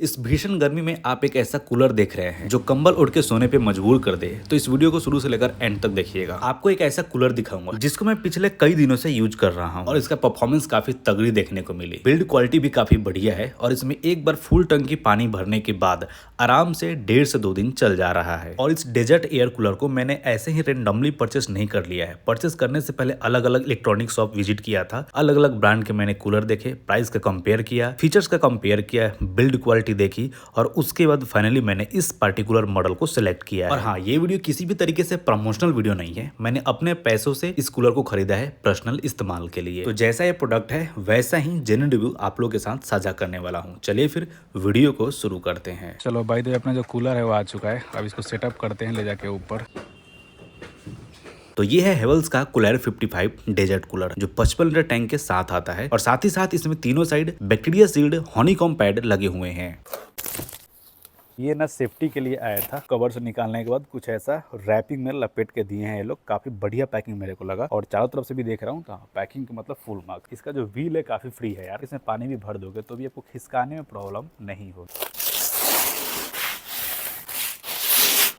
इस भीषण गर्मी में आप एक ऐसा कूलर देख रहे हैं जो कंबल उड़ के सोने पे मजबूर कर दे, तो इस वीडियो को शुरू से लेकर एंड तक देखिएगा। आपको एक ऐसा कूलर दिखाऊंगा जिसको मैं पिछले कई दिनों से यूज कर रहा हूं और इसका परफॉर्मेंस काफी तगड़ी देखने को मिली। बिल्ड क्वालिटी भी काफी बढ़िया है और इसमें एक बार फुल टंकी पानी भरने के बाद आराम से 1.5 से 2 दिन चल जा रहा है। और इस डेजर्ट एयर कूलर को मैंने ऐसे ही रेंडमली परचेस नहीं कर लिया है। परचेस करने से पहले अलग अलग इलेक्ट्रॉनिक शॉप विजिट किया था, अलग अलग ब्रांड के मैंने कूलर देखे, प्राइस का कंपेयर किया, फीचर्स का कंपेयर किया, बिल्ड क्वालिटी देखी और उसके बाद फाइनली मैंने इस पार्टिकुलर मॉडल को सिलेक्ट किया है। और हाँ, ये वीडियो किसी भी तरीके से प्रमोशनल वीडियो नहीं है। मैंने अपने पैसों से इस कूलर को खरीदा है पर्सनल इस्तेमाल के लिए। तो जैसा ये प्रोडक्ट है वैसा ही जेन्युइन रिव्यू आप लोग के साथ साझा करने वाला हूँ। चलिए फिर वीडियो को शुरू करते हैं। चलो भाई, तो अपना जो कूलर है वो आ चुका है। अब इसको सेटअप करते हैं ले जाके ऊपर। तो ये है हेवल्स का कूलर 55 डेजर्ट कूलर जो 55 लीटर टैंक के साथ आता है और साथ ही साथ इसमें तीनों side bacteria sealed honeycomb pad लगे हुए हैं। ये ना सेफ्टी के लिए आया था। कवर से निकालने के बाद कुछ ऐसा रैपिंग में लपेट के दिए हैं ये लोग। काफी बढ़िया पैकिंग मेरे को लगा और चारों तरफ से भी देख रहा हूँ तो पैकिंग का मतलब फुल मार्क्स। इसका जो व्हील है काफी फ्री है यार। इसमें पानी भी भर दोगे तो भी आपको खिसकाने में प्रॉब्लम नहीं होगी।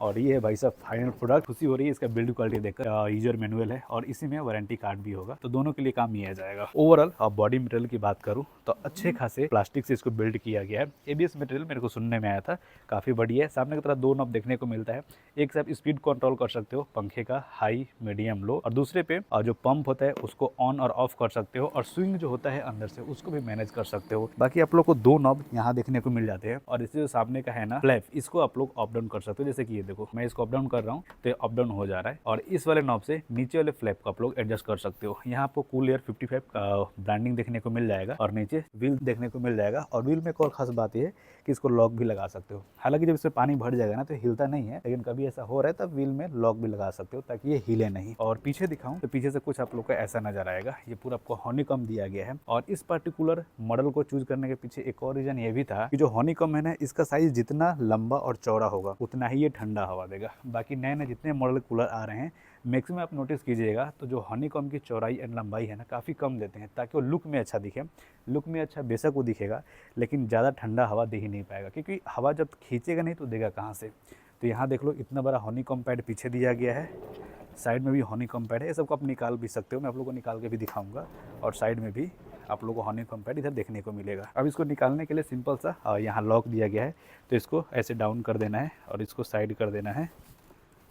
और ये है भाई साहब फाइनल प्रोडक्ट। खुशी हो रही है इसका बिल्ड क्वालिटी देखकर। यूजर मैनुअल है और इसी में वारंटी कार्ड भी होगा, तो दोनों के लिए काम ही आ जाएगा। ओवरऑल बॉडी मटेरियल की बात करूं तो अच्छे खासे प्लास्टिक से इसको बिल्ड किया गया है। एबीएस मटेरियल मेरे को सुनने में आया था, काफी बढ़िया है। सामने की तरफ 2 नॉब देखने को मिलता है। एक से आप स्पीड कंट्रोल कर सकते हो पंखे का, हाई मीडियम लो, और दूसरे पे जो पंप होता है उसको ऑन और ऑफ कर सकते हो और स्विंग जो होता है अंदर से उसको भी मैनेज कर सकते हो। बाकी आप लोग को 2 नॉब यहाँ देखने को मिल जाते हैं और इससे जो सामने का है ना फ्लैप, इसको आप लोग अप डाउन कर सकते हो। जैसे कि ये देखो, मैं इसको अप डाउन कर रहा हूँ तो ये अप डाउन हो जा रहा है। और इस वाले नॉब से नीचे वाले फ्लैप को आप लोग एडजस्ट कर सकते हो। यहाँ आपको कूल एयर 55 का ब्रांडिंग देखने को मिल जाएगा और नीचे व्हील देखने को मिल जाएगा। और व्हील में एक और खास बात ये है कि इसको लॉक भी लगा सकते हो। हालांकि जब इसमें पानी भर जाएगा ना तो हिलता नहीं है, लेकिन कभी ऐसा हो रहा है तब व्हील में लॉक भी लगा सकते हो ताकि ये हिले नहीं। और पीछे दिखाऊं तो पीछे से कुछ आप लोग को ऐसा नजर आएगा। ये पूरा आपको हनीकॉम्ब दिया गया है। और इस पर्टिकुलर मॉडल को चूज करने के पीछे एक और रीजन ये भी था कि जो हनीकॉम्ब है ना, इसका साइज जितना लंबा और चौड़ा होगा उतना ही ये ठंडा हवा देगा। बाकी नए नए जितने मॉडल कूलर आ रहे हैं मैक्सिमम आप नोटिस कीजिएगा तो जो हनीकॉम्ब की चौड़ाई एंड लंबाई है ना काफ़ी कम देते हैं ताकि वो लुक में अच्छा दिखे। लुक में अच्छा बेशक वो दिखेगा, लेकिन ज़्यादा ठंडा हवा दे ही नहीं पाएगा, क्योंकि हवा जब खींचेगा नहीं तो देगा कहाँ से। तो यहाँ देख लो, इतना बड़ा हनीकॉम्ब पैड पीछे दिया गया है। साइड में भी हनीकॉम्ब पैड है। ये सबको आप निकाल भी सकते हो, मैं आप लोगों को निकाल के भी दिखाऊंगा। और साइड में भी आप लोगों को हनीकॉम्ब पैड इधर देखने को मिलेगा। अब इसको निकालने के लिए सिंपल सा यहाँ लॉक दिया गया है, तो इसको ऐसे डाउन कर देना है और इसको साइड कर देना है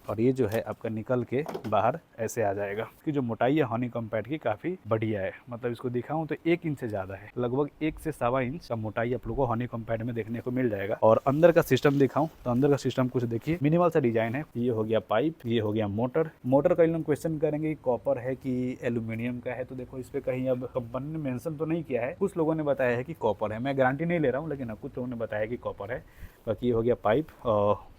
और ये जो है आपका निकल के बाहर ऐसे आ जाएगा। इसकी जो मोटाई है हनीकॉम्ब पैड की काफ़ी बढ़िया है। मतलब इसको दिखाऊं तो 1 इंच से ज़्यादा है, लगभग 1 से 1.25 इंच का मोटाई आप लोगों को हनीकॉम्ब पैड में देखने को मिल जाएगा। और अंदर का सिस्टम दिखाऊं तो अंदर का सिस्टम कुछ देखिए, मिनिमल सा डिजाइन है। ये हो गया पाइप, ये हो गया मोटर। मोटर का लोग क्वेश्चन करेंगे कॉपर है कि एल्यूमिनियम का है, तो देखो इस पे कहीं अब कंपनी ने मेंशन तो नहीं किया है। कुछ लोगों ने बताया है कि कॉपर है, मैं गारंटी नहीं ले रहा हूँ, लेकिन कुछ लोगों ने बताया कि कॉपर है। बाकी ये हो गया पाइप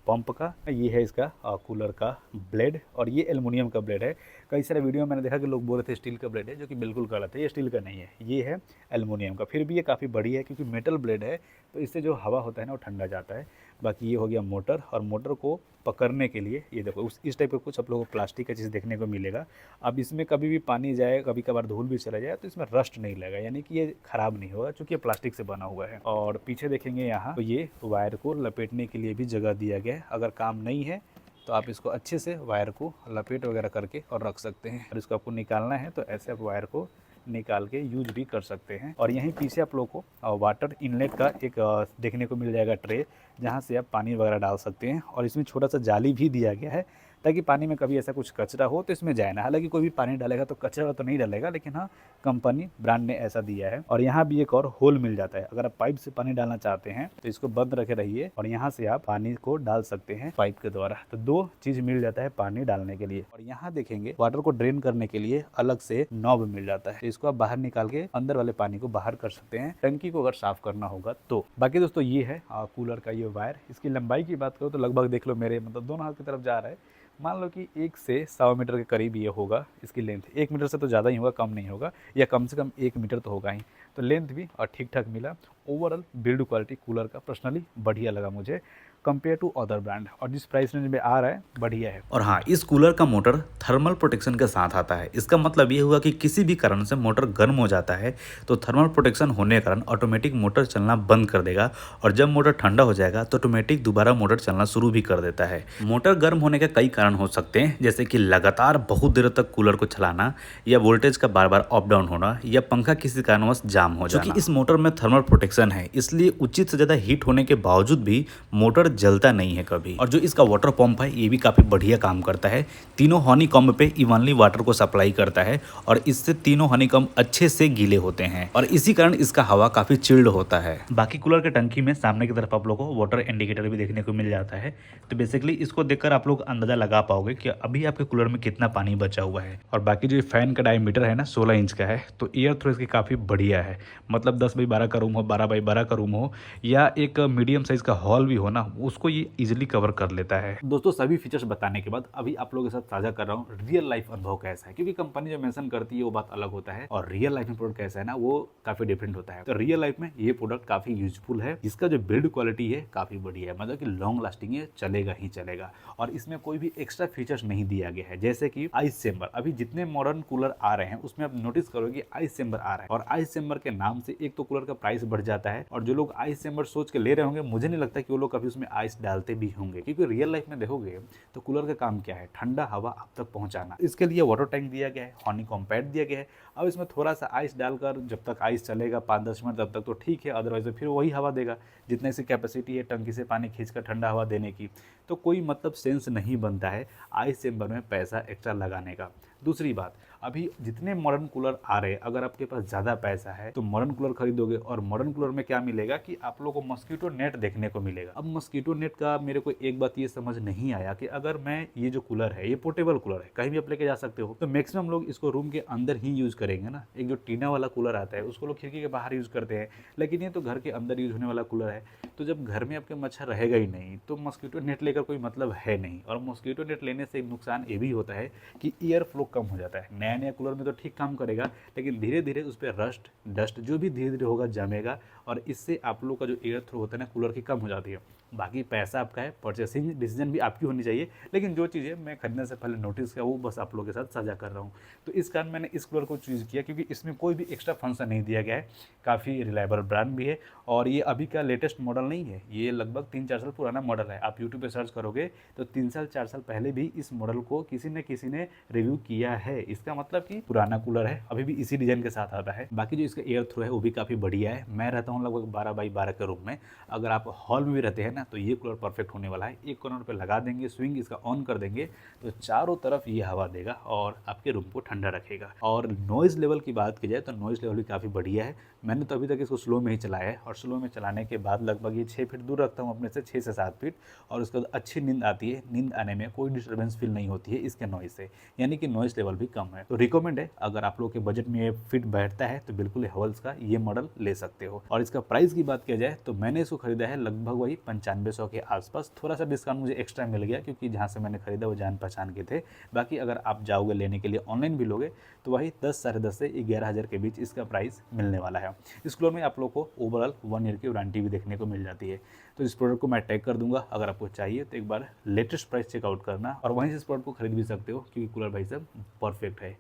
पंप का। ये है इसका कूलर का ब्लेड और ये एल्युमिनियम का ब्लेड है। कई सारे वीडियो में मैंने देखा कि लोग बोल रहे थे स्टील का ब्लेड है, जो कि बिल्कुल गलत है। ये स्टील का नहीं है, ये है एल्युमिनियम का। फिर भी ये काफ़ी बढ़िया है क्योंकि मेटल ब्लेड है, तो इससे जो हवा होता है ना वो ठंडा जाता है। बाकी ये हो गया मोटर, और मोटर को पकड़ने के लिए ये देखो इस टाइप का कुछ आप लोगों को प्लास्टिक का चीज़ देखने को मिलेगा। अब इसमें कभी भी पानी जाए, कभी कभार धूल भी चला जाए तो इसमें रस्ट नहीं लगेगा, यानी कि ये खराब नहीं होगा क्योंकि ये प्लास्टिक से बना हुआ है। और पीछे देखेंगे यहाँ तो ये वायर को लपेटने के लिए भी जगह दिया गया है। अगर काम नहीं है तो आप इसको अच्छे से वायर को लपेट वगैरह करके और रख सकते हैं। और इसको आपको निकालना है तो ऐसे आप वायर को निकाल के यूज भी कर सकते हैं। और यहीं पीछे आप लोग को वाटर इनलेट का एक देखने को मिल जाएगा ट्रे, जहाँ से आप पानी वगैरह डाल सकते हैं। और इसमें छोटा सा जाली भी दिया गया है ताकि पानी में कभी ऐसा कुछ कचरा हो तो इसमें जाए ना। हालांकि कोई भी पानी डालेगा तो कचरा तो नहीं डालेगा, लेकिन हाँ कंपनी ब्रांड ने ऐसा दिया है। और यहाँ भी एक और होल मिल जाता है, अगर आप पाइप से पानी डालना चाहते हैं तो इसको बंद रखे रहिए और यहाँ से आप पानी को डाल सकते हैं पाइप के द्वारा। तो 2 चीज मिल जाता है पानी डालने के लिए। और यहाँ देखेंगे वाटर को ड्रेन करने के लिए अलग से नॉब मिल जाता है, तो इसको आप बाहर निकाल के अंदर वाले पानी को बाहर कर सकते हैं, टंकी को अगर साफ करना होगा तो। बाकी दोस्तों ये है कूलर का ये वायर। इसकी लंबाई की बात करो तो लगभग देख लो मेरे मतलब दोनों हाथ की तरफ जा रहा है। मान लो कि 1 से 1.25 मीटर के करीब ये होगा इसकी लेंथ। 1 मीटर से तो ज़्यादा ही होगा, कम नहीं होगा, या कम से कम 1 मीटर तो होगा ही। तो लेंथ भी और ठीक ठाक मिला। ओवरऑल बिल्ड क्वालिटी कूलर का पर्सनली बढ़िया लगा मुझे कंपेयर टू अदर ब्रांड, और जिस प्राइस रेंज में आ रहा है बढ़िया है। और हाँ, इस कूलर का मोटर थर्मल प्रोटेक्शन के साथ आता है। इसका मतलब ये हुआ कि किसी भी कारण से मोटर गर्म हो जाता है तो थर्मल प्रोटेक्शन होने के कारण ऑटोमेटिक मोटर चलना बंद कर देगा, और जब मोटर ठंडा हो जाएगा तो ऑटोमेटिक दोबारा मोटर चलना शुरू भी कर देता है। मोटर गर्म होने के कई कारण हो सकते हैं, जैसे कि लगातार बहुत देर तक कूलर को चलाना, या वोल्टेज का बार बार अप डाउन होना, या पंखा किसी कारणवश जाम हो जाना। क्योंकि इस मोटर में थर्मल प्रोटेक्शन है, इसलिए उचित से ज्यादा हीट होने के बावजूद भी मोटर जलता नहीं है कभी। और जो इसका वाटर पंप है ये भी काफी बढ़िया काम करता है। तीनों हनीकॉम्ब पे इवनली वाटर को सप्लाई करता है, और इससे तीनों हनीकॉम्ब अच्छे से गीले होते हैं, और इसी कारण इसका हवा काफी चिल्ड होता है। बाकी कूलर के टंकी में सामने की तरफ आप लोगों को वाटर इंडिकेटर भी देखने को मिल जाता है, तो बेसिकली इसको देखकर आप लोग अंदाजा लगा पाओगे कि अभी आपके कूलर में कितना पानी बचा हुआ है। और बाकी जो फैन का डायमीटर है ना 16 इंच का है, तो एयर थ्रो इसकी काफ़ी बढ़िया है। मतलब 10x12 का रूम हो, 12x12 का रूम हो, या एक मीडियम साइज का हॉल भी हो ना, उसको ये इजिली कवर कर लेता है। दोस्तों सभी फीचर्स बताने के बाद अभी आप लोगों के साथ साझा कर रहा हूँ रियल लाइफ अनुभव कैसा है, क्योंकि कंपनी जो मेंशन करती है वो बात अलग होता है, और रियल लाइफ में प्रोडक्ट कैसा है ना वो काफी डिफरेंट होता है। तो रियल लाइफ में ये प्रोडक्ट काफी यूजफुल है, जिसका जो बिल्ड क्वालिटी है काफी बढ़िया है, मतलब कि लॉन्ग लास्टिंग है, चलेगा ही चलेगा। और इसमें कोई भी एक्स्ट्रा फीचर्स नहीं दिया गया है, जैसे कि आइस चेंबर। अभी जितने मॉडर्न कूलर आ रहे हैं उसमें आप नोटिस करोगे आइस चेंबर आ रहा है, और आइस चेंबर के नाम से एक तो कूलर का प्राइस बढ़ जाता है, और जो लोग आइस चेंबर सोच के ले रहे होंगे मुझे नहीं लगता कि वो लोग कभी उसमें आइस डालते भी होंगे, क्योंकि रियल लाइफ में देखोगे तो कूलर का काम क्या है, ठंडा हवा आप तक पहुंचाना। इसके लिए वाटर टैंक दिया गया है, हनीकॉम्ब पैड दिया गया है। अब इसमें थोड़ा सा आइस डालकर जब तक आइस चलेगा 5-10 मिनट तब तक तो ठीक है, अदरवाइज फिर वही हवा देगा जितने इसकी कैपेसिटी है टंकी से पानी खींचकर ठंडा हवा देने की। तो कोई मतलब सेंस नहीं बनता है आइस चेंबर में पैसा एक्स्ट्रा लगाने का। दूसरी बात, अभी जितने मॉडर्न कूलर आ रहे हैं, अगर आपके पास ज़्यादा पैसा है तो मॉडर्न कूलर खरीदोगे, और मॉडर्न कूलर में क्या मिलेगा कि आप लोगों को मस्कीटो नेट देखने को मिलेगा। अब मस्कीटो नेट का मेरे को एक बात ये समझ नहीं आया कि अगर मैं ये जो कूलर है ये पोर्टेबल कूलर है, कहीं भी आप लेके जा सकते हो, तो मैक्सिमम लोग इसको रूम के अंदर ही यूज़ करेंगे ना। एक जो टीना वाला कूलर आता है उसको लोग खिड़की के बाहर यूज़ करते हैं, लेकिन ये तो घर के अंदर यूज़ होने वाला कूलर है। तो जब घर में आपके मच्छर रहेगा ही नहीं तो मस्कीटो नेट लेकर कोई मतलब है नहीं। और मस्कीटो नेट लेने से एक नुकसान ये भी होता है कि एयर फ्लो कम हो जाता है। नया नया कूलर में तो ठीक काम करेगा, लेकिन धीरे धीरे उस पर रस्ट डस्ट जो भी धीरे धीरे होगा जमेगा, और इससे आप लोग का जो एयर थ्रो होता है ना कूलर की कम हो जाती है। बाकी पैसा आपका है, परचेसिंग डिसीजन भी आपकी होनी चाहिए, लेकिन जो चीज़ें मैं खरीदने से पहले नोटिस किया वो बस आप लोगों के साथ साझा कर रहा हूँ। तो इस कारण मैंने इस कूलर को चूज़ किया, क्योंकि इसमें कोई भी एक्स्ट्रा फंक्शन नहीं दिया गया है, काफ़ी रिलायबल ब्रांड भी है, और ये अभी का लेटेस्ट मॉडल नहीं है, ये लगभग 3-4 साल पुराना मॉडल है। आप यूट्यूब पे सर्च करोगे तो 3 साल 4 साल पहले भी इस मॉडल को किसी न किसी ने रिव्यू किया है। इसका मतलब कि पुराना कूलर है, अभी भी इसी डिजाइन के साथ आता है। बाकी जो इसका एयर थ्रो है वो भी काफ़ी बढ़िया है। मैं रहता हूँ लगभग 12x12 के रूम में, अगर आप हॉल में भी रहते हैं ना तो ये कूलर परफेक्ट होने वाला है। एक कॉर्नर पे लगा देंगे, स्विंग इसका ऑन कर देंगे तो चारों तरफ ये हवा देगा और आपके रूम को ठंडा रखेगा। और नॉइज़ लेवल की बात की जाए तो नॉइज़ लेवल भी काफ़ी बढ़िया है। मैंने तो अभी तक इसको स्लो में ही चलाया है, और स्लो में चलाने के बाद लगभग ये 6 फीट दूर रखता हूँ अपने से, 6 से 7 फीट, और उसके बाद अच्छी नींद आती है। नींद आने में कोई डिस्टर्बेंस फील नहीं होती है इसके नॉइज़ से, यानी कि नॉइज़ लेवल भी कम है। तो रिकमेंड है, अगर आप लोग के बजट में ये फिट बैठता है तो बिल्कुल हेवल्स का ये मॉडल ले सकते हो। और इसका प्राइस की बात किया जाए तो मैंने इसको खरीदा है लगभग वही 9500 के आसपास। थोड़ा सा डिस्काउंट मुझे एक्स्ट्रा मिल गया क्योंकि जहाँ से मैंने खरीदा वो जान पहचान के थे। बाकी अगर आप जाओगे लेने के लिए, ऑनलाइन भी लोगे, तो वही 10 साढ़े 10 से 11,000 के बीच इसका प्राइस मिलने वाला है। इस कूलर में आप लोग को ओवरऑल 1 ईयर की वारंटी भी देखने को मिल जाती है। तो इस प्रोडक्ट को मैं टैग कर दूंगा, अगर आपको चाहिए तो एक बार लेटेस्ट प्राइस चेकआउट करना, और वहीं से इस प्रोडक्ट को खरीद भी सकते हो, क्योंकि कूलर भाई साहब परफेक्ट है।